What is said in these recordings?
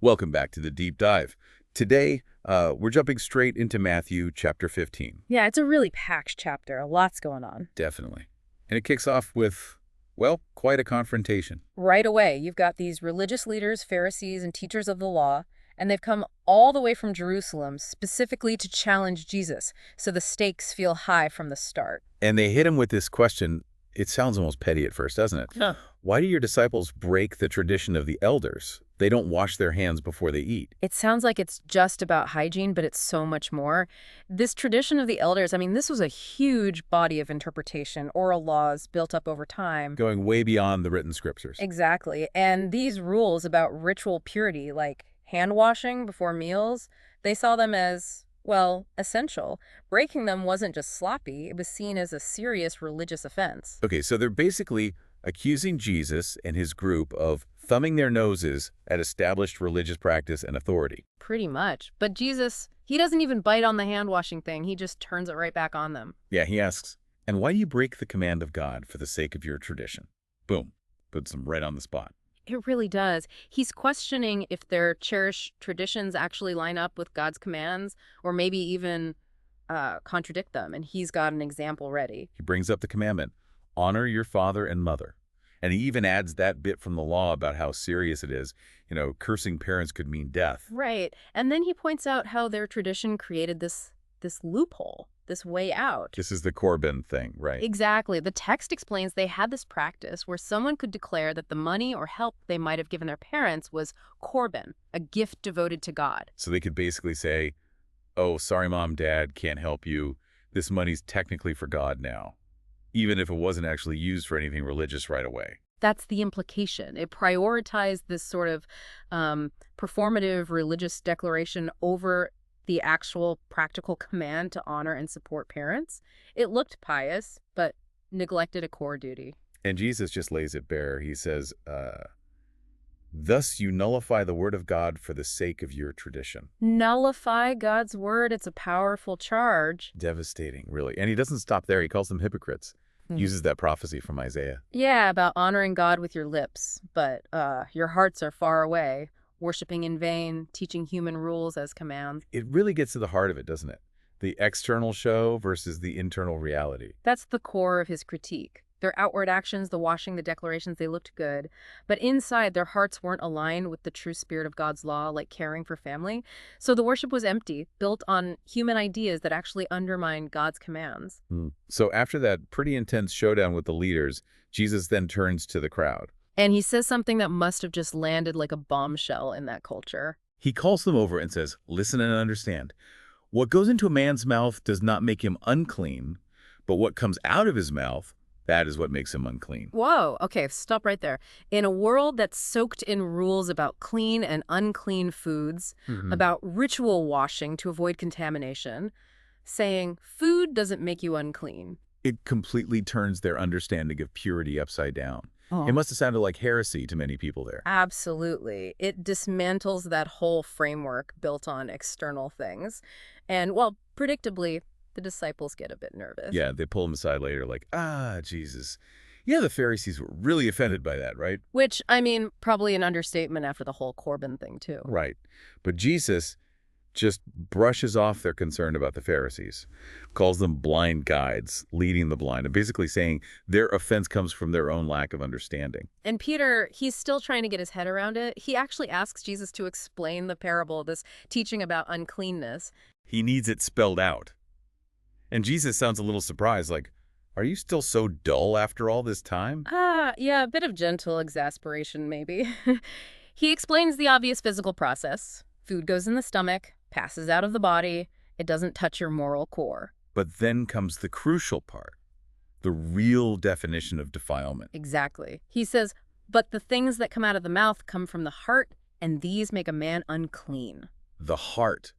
Welcome back to the Deep Dive. Today, we're jumping straight into Matthew chapter 15. Yeah, it's a really packed chapter. Lots going on. Definitely. And it kicks off with, well, quite a confrontation. Right away, you've got these religious leaders, Pharisees, and teachers of the law, and they've come all the way from Jerusalem specifically to challenge Jesus, so the stakes feel high from the start. And they hit him with this question. It sounds almost petty at first, doesn't it? Huh. Why do your disciples break the tradition of the elders? They don't wash their hands before they eat. It sounds like it's just about hygiene, but it's so much more. This tradition of the elders, this was a huge body of interpretation, oral laws built up over time. Going way beyond the written scriptures. Exactly. And these rules about ritual purity, like hand washing before meals, they saw them as, well, essential. Breaking them wasn't just sloppy, it was seen as a serious religious offense. Okay, so they're basically accusing Jesus and his group of thumbing their noses at established religious practice and authority. Pretty much. But Jesus, he doesn't even bite on the hand washing thing. He just turns it right back on them. Yeah, he asks, and why do you break the command of God for the sake of your tradition? Boom. Puts them right on the spot. It really does. He's questioning if their cherished traditions actually line up with God's commands or maybe even contradict them. And he's got an example ready. He brings up the commandment, honor your father and mother. And he even adds that bit from the law about how serious it is. Cursing parents could mean death. Right. And then he points out how their tradition created this loophole, this way out. This is the Corbin thing, right? Exactly. The text explains they had this practice where someone could declare that the money or help they might have given their parents was Corbin, a gift devoted to God. So they could basically say, oh, sorry, mom, dad, can't help you. This money's technically for God now, even if it wasn't actually used for anything religious right away. That's the implication. It prioritized this sort of performative religious declaration over the actual practical command to honor and support parents. It looked pious, but neglected a core duty. And Jesus just lays it bare. He says, thus you nullify the word of God for the sake of your tradition. Nullify God's word. It's a powerful charge. Devastating, really. And he doesn't stop there. He calls them hypocrites. Uses that prophecy from Isaiah. Yeah, about honoring God with your lips, but your hearts are far away, worshiping in vain, teaching human rules as commands. It really gets to the heart of it, doesn't it? The external show versus the internal reality. That's the core of his critique. Their outward actions, the washing, the declarations, they looked good. But inside, their hearts weren't aligned with the true spirit of God's law, like caring for family. So the worship was empty, built on human ideas that actually undermined God's commands. So after that pretty intense showdown with the leaders, Jesus then turns to the crowd. And he says something that must have just landed like a bombshell in that culture. He calls them over and says, listen and understand. What goes into a man's mouth does not make him unclean, but what comes out of his mouth, that is what makes him unclean. Whoa, okay, stop right there. In a world that's soaked in rules about clean and unclean foods, about ritual washing to avoid contamination, saying food doesn't make you unclean. It completely turns their understanding of purity upside down. It must have sounded like heresy to many people there. Absolutely. It dismantles that whole framework built on external things. And, well, predictably, the disciples get a bit nervous. Yeah, they pull him aside later like, Jesus. Yeah, the Pharisees were really offended by that, right? Which, probably an understatement after the whole Corbin thing, too. Right. But Jesus just brushes off their concern about the Pharisees, calls them blind guides, leading the blind, and basically saying their offense comes from their own lack of understanding. And Peter, he's still trying to get his head around it. He actually asks Jesus to explain the parable, this teaching about uncleanness. He needs it spelled out. And Jesus sounds a little surprised, like, are you still so dull after all this time? Yeah, a bit of gentle exasperation, maybe. He explains the obvious physical process. Food goes in the stomach, passes out of the body. It doesn't touch your moral core. But then comes the crucial part, the real definition of defilement. Exactly. He says, but the things that come out of the mouth come from the heart, and these make a man unclean. The heart.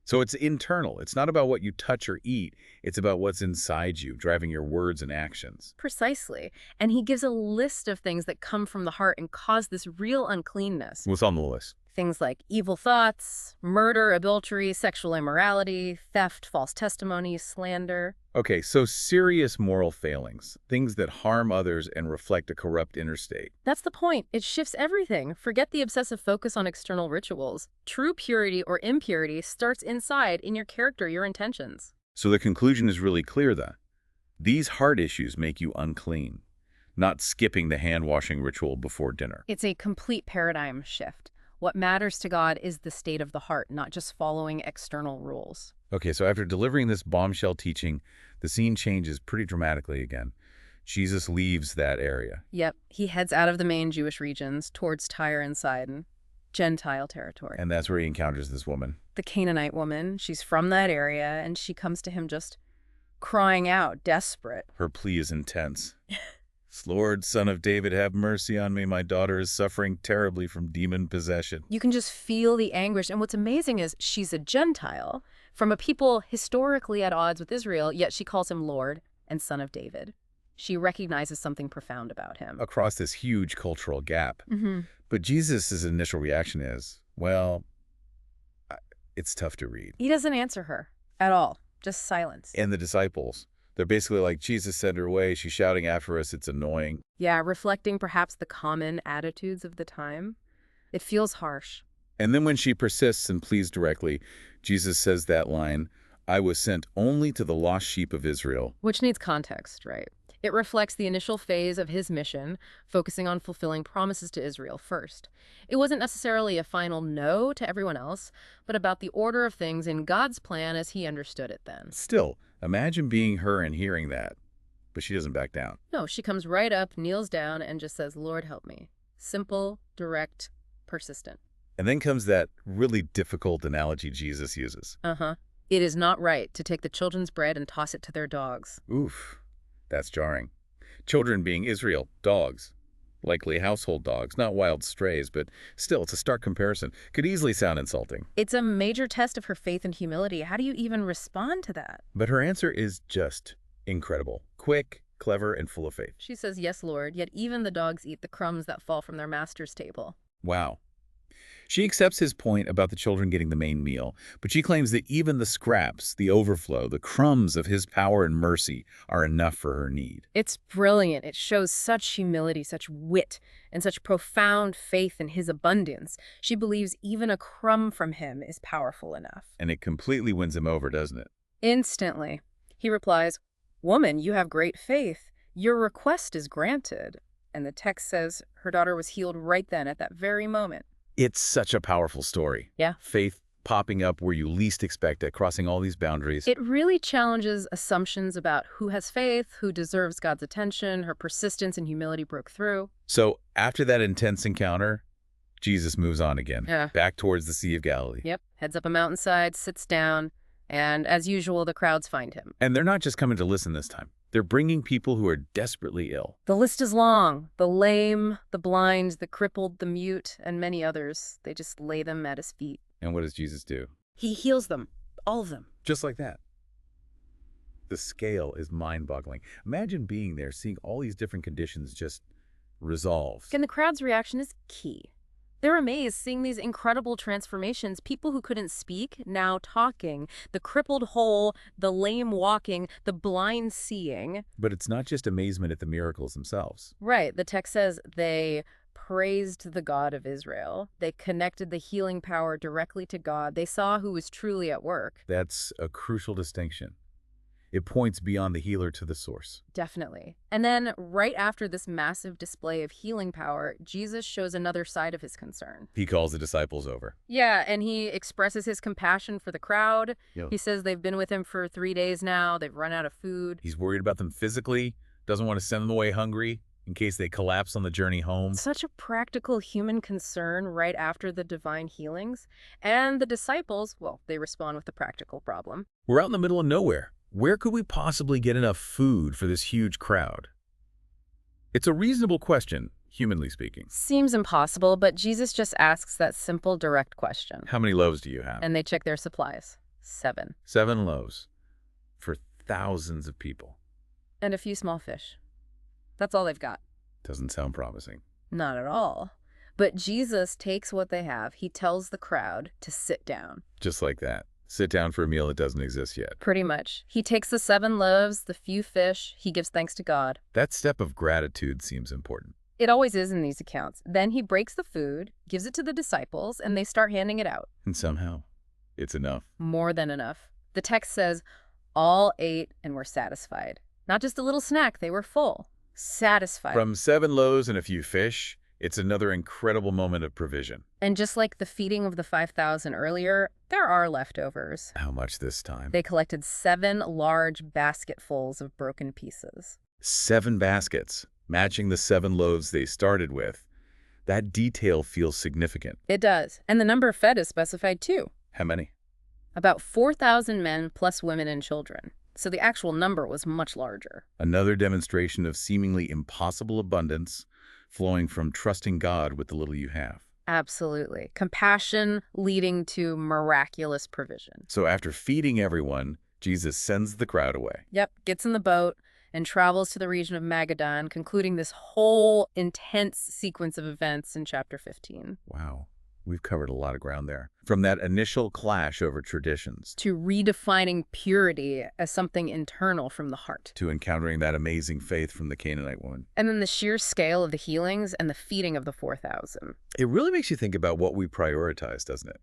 So it's internal. It's not about what you touch or eat. It's about what's inside you, driving your words and actions. Precisely. And he gives a list of things that come from the heart and cause this real uncleanness. What's on the list? Things like evil thoughts, murder, adultery, sexual immorality, theft, false testimony, slander. Okay, so serious moral failings, things that harm others and reflect a corrupt inner state. That's the point. It shifts everything. Forget the obsessive focus on external rituals. True purity or impurity starts inside, in your character, your intentions. So the conclusion is really clear then. These heart issues make you unclean, not skipping the hand-washing ritual before dinner. It's a complete paradigm shift. What matters to God is the state of the heart, not just following external rules. Okay, so after delivering this bombshell teaching, the scene changes pretty dramatically again. Jesus leaves that area. Yep, he heads out of the main Jewish regions towards Tyre and Sidon, Gentile territory. And that's where he encounters this woman. The Canaanite woman, she's from that area, and she comes to him just crying out, desperate. Her plea is intense. Lord, Son of David, have mercy on me. My daughter is suffering terribly from demon possession. You can just feel the anguish. And what's amazing is she's a Gentile from a people historically at odds with Israel, yet she calls him Lord and Son of David. She recognizes something profound about him. Across this huge cultural gap. Mm-hmm. But Jesus' initial reaction is, well, it's tough to read. He doesn't answer her at all, just silence. And the disciples, they're basically like, Jesus sent her away. She's shouting after us. It's annoying. Yeah, reflecting perhaps the common attitudes of the time. It feels harsh. And then when she persists and pleads directly, Jesus says that line, I was sent only to the lost sheep of Israel. Which needs context, right? It reflects the initial phase of his mission, focusing on fulfilling promises to Israel first. It wasn't necessarily a final no to everyone else, but about the order of things in God's plan as he understood it then. Still, imagine being her and hearing that. But she doesn't back down. No, she comes right up, kneels down, and just says, Lord, help me. Simple, direct, persistent. And then comes that really difficult analogy Jesus uses. Uh-huh. It is not right to take the children's bread and toss it to their dogs. Oof, that's jarring. Children being Israel, dogs. Likely household dogs, not wild strays, but still, it's a stark comparison. Could easily sound insulting. It's a major test of her faith and humility. How do you even respond to that? But her answer is just incredible. Quick, clever, and full of faith. She says, yes, Lord, yet even the dogs eat the crumbs that fall from their master's table. Wow. She accepts his point about the children getting the main meal, but she claims that even the scraps, the overflow, the crumbs of his power and mercy are enough for her need. It's brilliant. It shows such humility, such wit, and such profound faith in his abundance. She believes even a crumb from him is powerful enough. And it completely wins him over, doesn't it? Instantly. He replies, Woman, you have great faith. Your request is granted. And the text says her daughter was healed right then at that very moment. It's such a powerful story. Yeah. Faith popping up where you least expect it, crossing all these boundaries. It really challenges assumptions about who has faith, who deserves God's attention. Her persistence and humility broke through. So after that intense encounter, Jesus moves on again, back towards the Sea of Galilee. Yep. Heads up a mountainside, sits down, and as usual, the crowds find him. And they're not just coming to listen this time. They're bringing people who are desperately ill. The list is long. The lame, the blind, the crippled, the mute, and many others. They just lay them at his feet. And what does Jesus do? He heals them. All of them. Just like that. The scale is mind-boggling. Imagine being there, seeing all these different conditions just resolved. And the crowd's reaction is key. They're amazed seeing these incredible transformations. People who couldn't speak, now talking. The crippled whole, the lame walking, the blind seeing. But it's not just amazement at the miracles themselves. Right. The text says they praised the God of Israel. They connected the healing power directly to God. They saw who was truly at work. That's a crucial distinction. It points beyond the healer to the source. Definitely. And then right after this massive display of healing power, Jesus shows another side of his concern. He calls the disciples over. Yeah, and he expresses his compassion for the crowd. Yo. He says they've been with him for 3 days now. They've run out of food. He's worried about them physically, doesn't want to send them away hungry in case they collapse on the journey home. Such a practical human concern right after the divine healings. And the disciples, well, they respond with the practical problem. We're out in the middle of nowhere. Where could we possibly get enough food for this huge crowd? It's a reasonable question, humanly speaking. Seems impossible, but Jesus just asks that simple, direct question. How many loaves do you have? And they check their supplies. 7. 7 loaves for thousands of people. And a few small fish. That's all they've got. Doesn't sound promising. Not at all. But Jesus takes what they have. He tells the crowd to sit down. Just like that. Sit down for a meal that doesn't exist yet. Pretty much. He takes the 7 loaves, the few fish, he gives thanks to God. That step of gratitude seems important. It always is in these accounts. Then he breaks the food, gives it to the disciples, and they start handing it out. And somehow, it's enough. More than enough. The text says, all ate and were satisfied. Not just a little snack, they were full. Satisfied. From 7 loaves and a few fish, it's another incredible moment of provision. And just like the feeding of the 5,000 earlier, there are leftovers. How much this time? They collected 7 large basketfuls of broken pieces. 7 baskets, matching the 7 loaves they started with. That detail feels significant. It does. And the number fed is specified too. How many? About 4,000 men plus women and children. So the actual number was much larger. Another demonstration of seemingly impossible abundance flowing from trusting God with the little you have. Absolutely. Compassion leading to miraculous provision. So after feeding everyone, Jesus sends the crowd away. Yep, gets in the boat and travels to the region of Magadan, concluding this whole intense sequence of events in chapter 15. Wow, we've covered a lot of ground there. From that initial clash over traditions To redefining purity as something internal from the heart. to encountering that amazing faith from the Canaanite woman. And then the sheer scale of the healings and the feeding of the 4,000. It really makes you think about what we prioritize, doesn't it?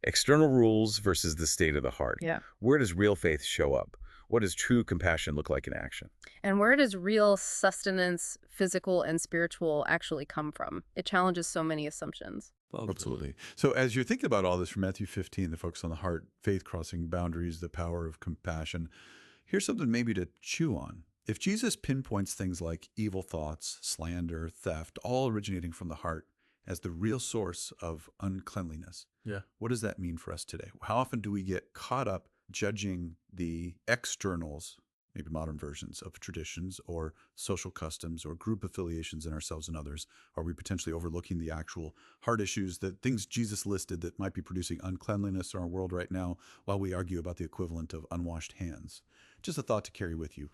External rules versus the state of the heart. Yeah. Where does real faith show up? What does true compassion look like in action? And where does real sustenance, physical and spiritual, actually come from? It challenges so many assumptions. Absolutely. So as you're thinking about all this from Matthew 15, the focus on the heart, faith crossing boundaries, the power of compassion, here's something maybe to chew on. If Jesus pinpoints things like evil thoughts, slander, theft, all originating from the heart as the real source of uncleanliness, what does that mean for us today? How often do we get caught up judging the externals, maybe modern versions of traditions or social customs or group affiliations in ourselves and others? Are we potentially overlooking the actual heart issues, the things Jesus listed that might be producing uncleanliness in our world right now, while we argue about the equivalent of unwashed hands? Just a thought to carry with you.